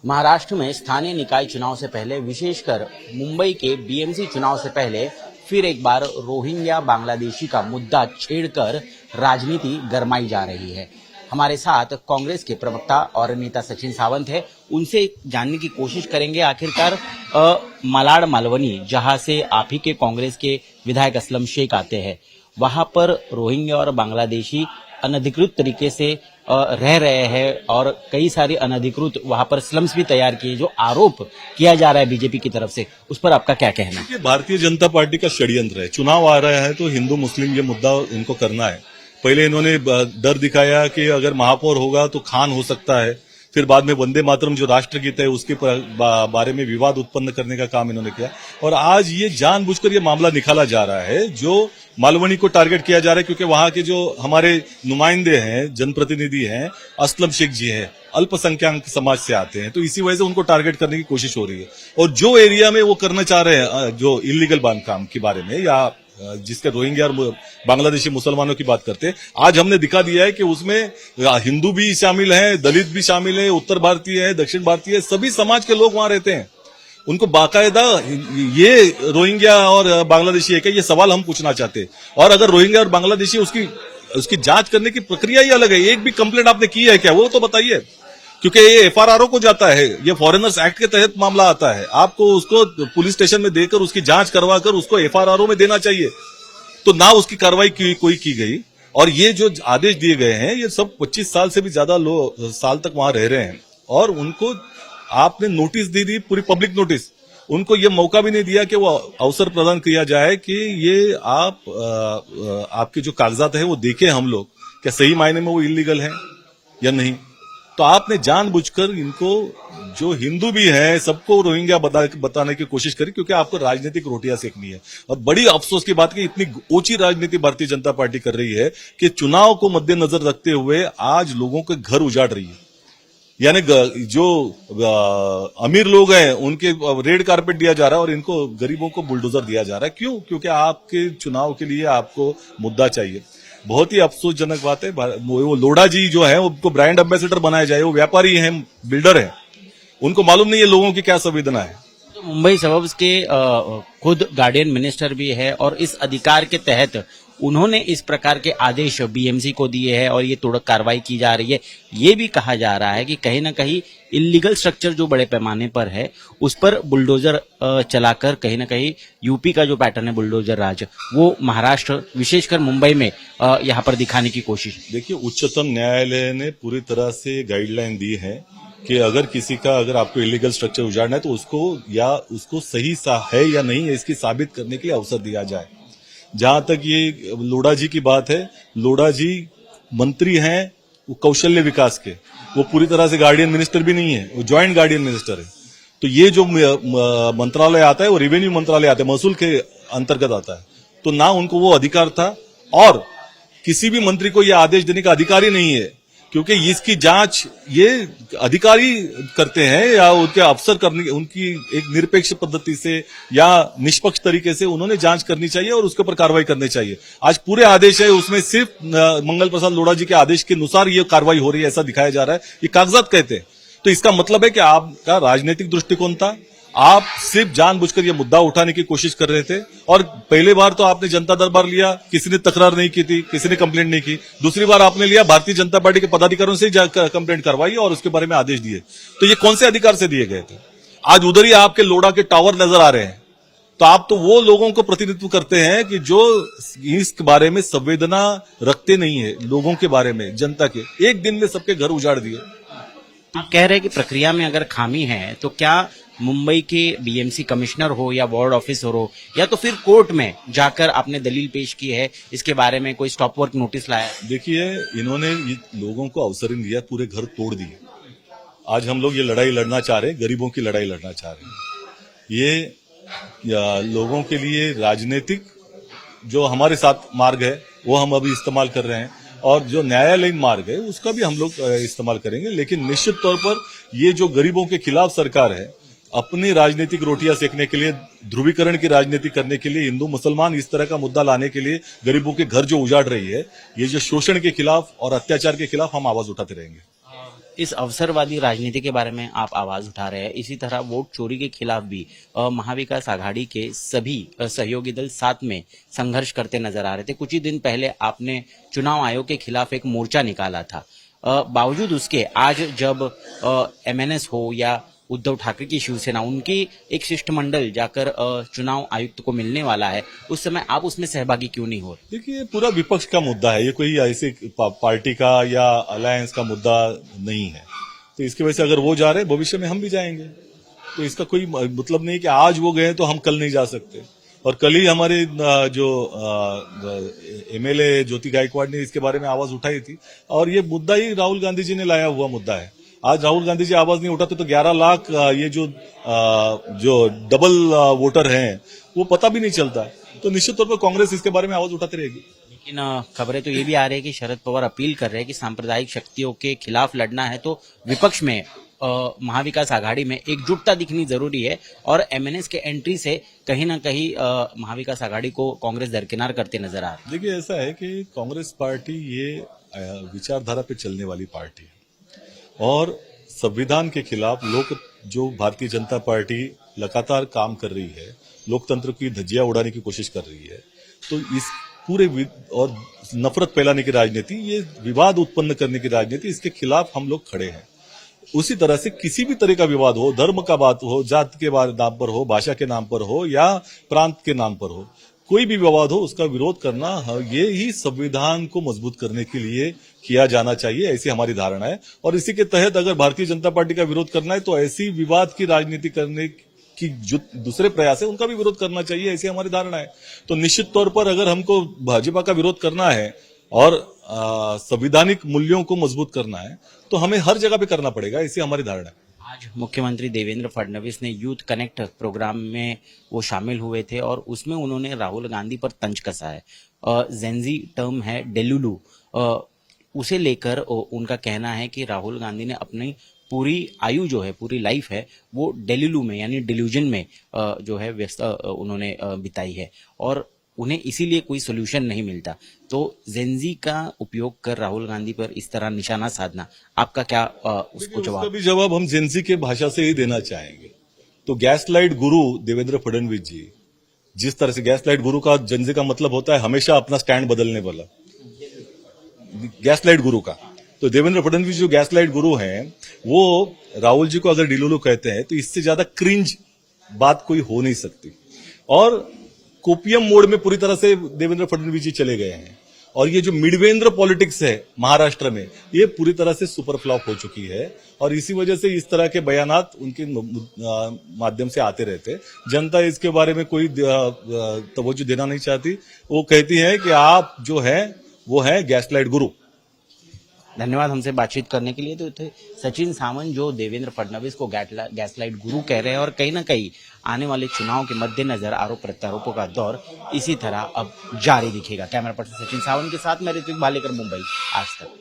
महाराष्ट्र में स्थानीय निकाय चुनाव से पहले, विशेषकर मुंबई के बीएमसी चुनाव से पहले फिर एक बार रोहिंग्या बांग्लादेशी का मुद्दा छेड़कर राजनीति गरमाई जा रही है। हमारे साथ कांग्रेस के प्रवक्ता और नेता सचिन सावंत है। उनसे जानने की कोशिश करेंगे आखिरकार मलाड मालवनी, जहां से आप ही के कांग्रेस के विधायक असलम शेख आते हैं, वहां पर रोहिंग्या और बांग्लादेशी अनधिकृत तरीके से रह रहे हैं और कई सारे अनधिकृत वहां पर स्लम्स भी तैयार किए, जो आरोप किया जा रहा है बीजेपी की तरफ से, उस पर आपका क्या कहना है? ये भारतीय जनता पार्टी का षड्यंत्र है। चुनाव आ रहा है तो हिंदू मुस्लिम ये मुद्दा इनको करना है। पहले इन्होंने डर दिखाया कि अगर महापौर होगा तो खान हो सकता है, फिर बाद में वंदे मातरम जो राष्ट्रगीत है उसके बारे में विवाद उत्पन्न करने का काम इन्होंने किया, और आज ये जानबूझकर ये मामला निकाला जा रहा है जो मालवनी को टारगेट किया जा रहा है, क्योंकि वहां के जो हमारे नुमाइंदे हैं, जनप्रतिनिधि हैं, असलम शेख जी हैं, अल्पसंख्यक समाज से आते हैं, तो इसी वजह से उनको टारगेट करने की कोशिश हो रही है। और जो एरिया में वो करना चाह रहे हैं, जो इलीगल बांधकाम के बारे में या जिसके रोहिंग्या और बांग्लादेशी मुसलमानों की बात करते हैं, आज हमने दिखा दिया है कि उसमें हिंदू भी शामिल हैं, दलित भी शामिल है, उत्तर भारतीय है, दक्षिण भारतीय, सभी समाज के लोग वहां रहते हैं। उनको बाकायदा ये रोहिंग्या और बांग्लादेशी है क्या, ये सवाल हम पूछना चाहते हैं। और अगर रोहिंग्या और बांग्लादेशी उसकी जांच करने की प्रक्रिया ही अलग है। एक भी कंप्लेंट आपने की है क्या, वो तो बताइए, क्योंकि ये एफआरआरओ को जाता है, ये फॉरेनर्स एक्ट के तहत मामला आता है। आपको उसको पुलिस स्टेशन में देकर उसकी जांच करवाकर उसको एफआरआरओ में देना चाहिए, तो ना उसकी कार्रवाई कोई की गई। और ये जो आदेश दिए गए हैं, ये सब 25 साल से भी ज्यादा साल तक वहां रह रहे हैं, और उनको आपने नोटिस दे दी, पूरी पब्लिक नोटिस। उनको ये मौका भी नहीं दिया कि वो अवसर प्रदान किया जाए कि ये आपके जो कागजात है वो देखें हम लोग, क्या सही मायने में वो इलीगल है या नहीं। तो आपने जानबूझकर इनको, जो हिंदू भी है, सबको रोहिंग्या बताने की कोशिश करी, क्योंकि आपको राजनीतिक रोटियां सेकनी है। और बड़ी अफसोस की बात कि इतनी ऊंची राजनीति भारतीय जनता पार्टी कर रही है कि चुनाव को मद्देनजर रखते हुए आज लोगों के घर उजाड़ रही है। यानी जो अमीर लोग हैं उनके रेड कारपेट दिया जा रहा है और इनको गरीबों को बुलडोजर दिया जा रहा है। क्यों? क्योंकि आपके चुनाव के लिए आपको मुद्दा चाहिए। बहुत ही अफसोसजनक बात है। वो लोढ़ा जी जो है उनको ब्रांड एम्बेसडर बनाया जाए, वो व्यापारी हैं, बिल्डर हैं, उनको मालूम नहीं है लोगों की क्या संवेदना है। तो मुंबई सबर्ब्स के खुद गार्डियन मिनिस्टर भी है और इस अधिकार के तहत उन्होंने इस प्रकार के आदेश बीएमसी को दिए हैं और ये तुरंत कार्रवाई की जा रही है। ये भी कहा जा रहा है कि कहीं ना कहीं इलीगल स्ट्रक्चर जो बड़े पैमाने पर है उस पर बुलडोजर चलाकर कहीं ना कहीं यूपी का जो पैटर्न है बुलडोजर राज, वो महाराष्ट्र विशेषकर मुंबई में यहाँ पर दिखाने की कोशिश। देखिए, उच्चतम न्यायालय ने पूरी तरह से गाइडलाइन दी है कि अगर आपको इलीगल स्ट्रक्चर उजाड़ना है तो उसको सही है या नहीं है इसकी साबित करने के लिए अवसर दिया जाए। जहां तक ये लोढ़ा जी की बात है, लोढ़ा जी मंत्री हैं वो कौशल्य विकास के, वो पूरी तरह से गार्डियन मिनिस्टर भी नहीं है, वो ज्वाइंट गार्डियन मिनिस्टर है। तो ये जो मंत्रालय आता है वो रेवेन्यू मंत्रालय आता है, महसूल के अंतर्गत आता है। तो ना उनको वो अधिकार था, और किसी भी मंत्री को यह आदेश देने का अधिकार ही नहीं है, क्योंकि इसकी जांच ये अधिकारी करते हैं या उनके अफसर करने, उनकी एक निरपेक्ष पद्धति से या निष्पक्ष तरीके से उन्होंने जांच करनी चाहिए और उसके ऊपर कार्रवाई करनी चाहिए। आज पूरे आदेश है, उसमें सिर्फ मंगल प्रसाद लोढ़ा जी के आदेश के अनुसार ये कार्रवाई हो रही है ऐसा दिखाया जा रहा है। ये कागजात कहते हैं। तो इसका मतलब है कि आपका राजनीतिक दृष्टिकोण था, आप सिर्फ जानबूझकर ये मुद्दा उठाने की कोशिश कर रहे थे। और पहले बार तो आपने जनता दरबार लिया, किसी ने तकरार नहीं की थी, किसी ने कंप्लेंट नहीं की। दूसरी बार आपने लिया, भारतीय जनता पार्टी के पदाधिकारियों से कंप्लेंट करवाई और उसके बारे में आदेश दिए। तो ये कौन से अधिकार से दिए गए थे? आज उधर ही आपके लोढ़ा के टावर नजर आ रहे हैं। तो आप तो वो लोगों को प्रतिनिधित्व करते हैं कि जो इस बारे में संवेदना रखते नहीं है, लोगों के बारे में, जनता के। एक दिन में सबके घर उजाड़ दिए। आप कह रहे हैं कि प्रक्रिया में अगर खामी है तो क्या मुंबई के बीएमसी कमिश्नर हो या वार्ड ऑफिसर हो या तो फिर कोर्ट में जाकर आपने दलील पेश की है, इसके बारे में कोई स्टॉप वर्क नोटिस लाया? देखिए, इन्होंने लोगों को अवसर नहीं दिया, पूरे घर तोड़ दिए। आज हम लोग ये लड़ाई लड़ना चाह रहे हैं, गरीबों की लड़ाई लड़ना चाह रहे हैं। ये लोगों के लिए राजनीतिक जो हमारे साथ मार्ग है वो हम अभी इस्तेमाल कर रहे हैं, और जो न्यायालयीन मार्ग है उसका भी हम लोग इस्तेमाल करेंगे। लेकिन निश्चित तौर पर ये जो गरीबों के खिलाफ सरकार है, अपनी राजनीतिक रोटियां सेकने के लिए, ध्रुवीकरण की राजनीति करने के लिए, हिंदू मुसलमान इस तरह का मुद्दा लाने के लिए, गरीबों के घर जो उजाड़ रही है, ये जो शोषण के खिलाफ और अत्याचार के खिलाफ हम आवाज उठाते रहेंगे। इस अवसरवादी राजनीति के बारे में आप आवाज उठा रहे हैं, इसी तरह वोट चोरी के खिलाफ भी महाविकास आघाड़ी के सभी सहयोगी दल साथ में संघर्ष करते नजर आ रहे थे। कुछ ही दिन पहले आपने चुनाव आयोग के खिलाफ एक मोर्चा निकाला था। बावजूद उसके आज जब एमएनएस हो या उद्धव ठाकरे की शिवसेना, उनकी एक शिष्टमंडल जाकर चुनाव आयुक्त को मिलने वाला है, उस समय आप उसमें सहभागी क्यों नहीं हो रहे? देखिए, ये पूरा विपक्ष का मुद्दा है, ये कोई ऐसे पार्टी का या अलायंस का मुद्दा नहीं है। तो इसकी वजह से अगर वो जा रहे हैं, भविष्य में हम भी जाएंगे। तो इसका कोई मतलब नहीं कि आज वो गए तो हम कल नहीं जा सकते। और कल ही हमारे जो एमएलए ज्योति गायकवाड़ ने इसके बारे में आवाज उठाई थी, और ये मुद्दा ही राहुल गांधी जी ने लाया हुआ मुद्दा है। आज राहुल गांधी जी आवाज नहीं उठाते तो 11 लाख ये जो डबल वोटर हैं वो पता भी नहीं चलता। तो निश्चित तौर पर कांग्रेस इसके बारे में आवाज उठाती रहेगी। लेकिन खबरें तो ये भी आ रही है कि शरद पवार अपील कर रहे हैं कि सांप्रदायिक शक्तियों के खिलाफ लड़ना है तो विपक्ष में महाविकास आघाड़ी में एकजुटता दिखनी जरूरी है, और एमएनएस के एंट्री से कहीं ना कहीं महाविकास आघाड़ी को कांग्रेस दरकिनार करते नजर आ रही है। देखिए, ऐसा है कि कांग्रेस पार्टी ये विचारधारा पे चलने वाली पार्टी है, और संविधान के खिलाफ जो भारतीय जनता पार्टी लगातार काम कर रही है, लोकतंत्र की धज्जियां उड़ाने की कोशिश कर रही है। तो इस पूरे और नफरत फैलाने की राजनीति, ये विवाद उत्पन्न करने की राजनीति, इसके खिलाफ हम लोग खड़े हैं। उसी तरह से किसी भी तरह का विवाद हो, धर्म का बात हो, जात के नाम पर हो, भाषा के नाम पर हो या प्रांत के नाम पर हो, कोई भी विवाद हो उसका विरोध करना, ये ही संविधान को मजबूत करने के लिए किया जाना चाहिए, ऐसी हमारी धारणा है। और इसी के तहत अगर भारतीय जनता पार्टी का विरोध करना है तो ऐसी विवाद की राजनीति करने की जो दूसरे प्रयास है उनका भी विरोध करना चाहिए, ऐसी हमारी धारणा है। तो निश्चित तौर पर अगर हमको भाजपा का विरोध करना है और संवैधानिक मूल्यों को मजबूत करना है तो हमें हर जगह पे करना पड़ेगा, ऐसी हमारी धारणा है। आज मुख्यमंत्री देवेंद्र फडणवीस ने यूथ कनेक्ट प्रोग्राम में वो शामिल हुए थे और उसमें उन्होंने राहुल गांधी पर तंज कसा है। जेंजी टर्म है डेलुलू, उसे लेकर उनका कहना है कि राहुल गांधी ने अपनी पूरी आयु जो है, पूरी लाइफ है, वो डेलुलू में यानी डिल्यूजन में जो है व्यस्त उन्होंने बिताई है, और उन्हें इसीलिए कोई सोल्यूशन नहीं मिलता। तो जेंजी का उपयोग कर राहुल गांधी पर इस तरह निशाना साधना, आपका क्या उसको जवाब? उसका भी जवाब हम जेंजी के भाषा से ही देना चाहेंगे। तो गैसलाइट गुरु देवेंद्र फडणवीस जी, जिस तरह से गैसलाइट गुरु का जेंजी का मतलब होता है हमेशा अपना स्टैंड बदलने वाला, गैसलाइट गुरु का, तो देवेंद्र फडणवीस जो गैसलाइट गुरु हैं, वो राहुल जी को अगर डिलोलो कहते हैं तो इससे ज्यादा क्रिंज बात कोई हो नहीं सकती। और कोपियम मोड में पूरी तरह से देवेंद्र फडणवीस जी चले गए हैं, और ये जो मिडवेंद्र पॉलिटिक्स है महाराष्ट्र में, ये पूरी तरह से सुपर फ्लॉप हो चुकी है, और इसी वजह से इस तरह के बयानात उनके माध्यम से आते रहते। जनता इसके बारे में कोई तवज्जो देना नहीं चाहती, वो कहती है कि आप जो है वो है गैसलाइट गुरु। धन्यवाद हमसे बातचीत करने के लिए। तो थे सचिन सावंत जो देवेंद्र फडणवीस को गैसलाइट गुरु कह रहे हैं, और कहीं ना कहीं आने वाले चुनाव के मद्देनजर आरोप प्रत्यारोपों का दौर इसी तरह अब जारी दिखेगा। कैमरा पर्सन सचिन सावंत के साथ मैं ऋत्विक भालेकर, मुंबई आज तक।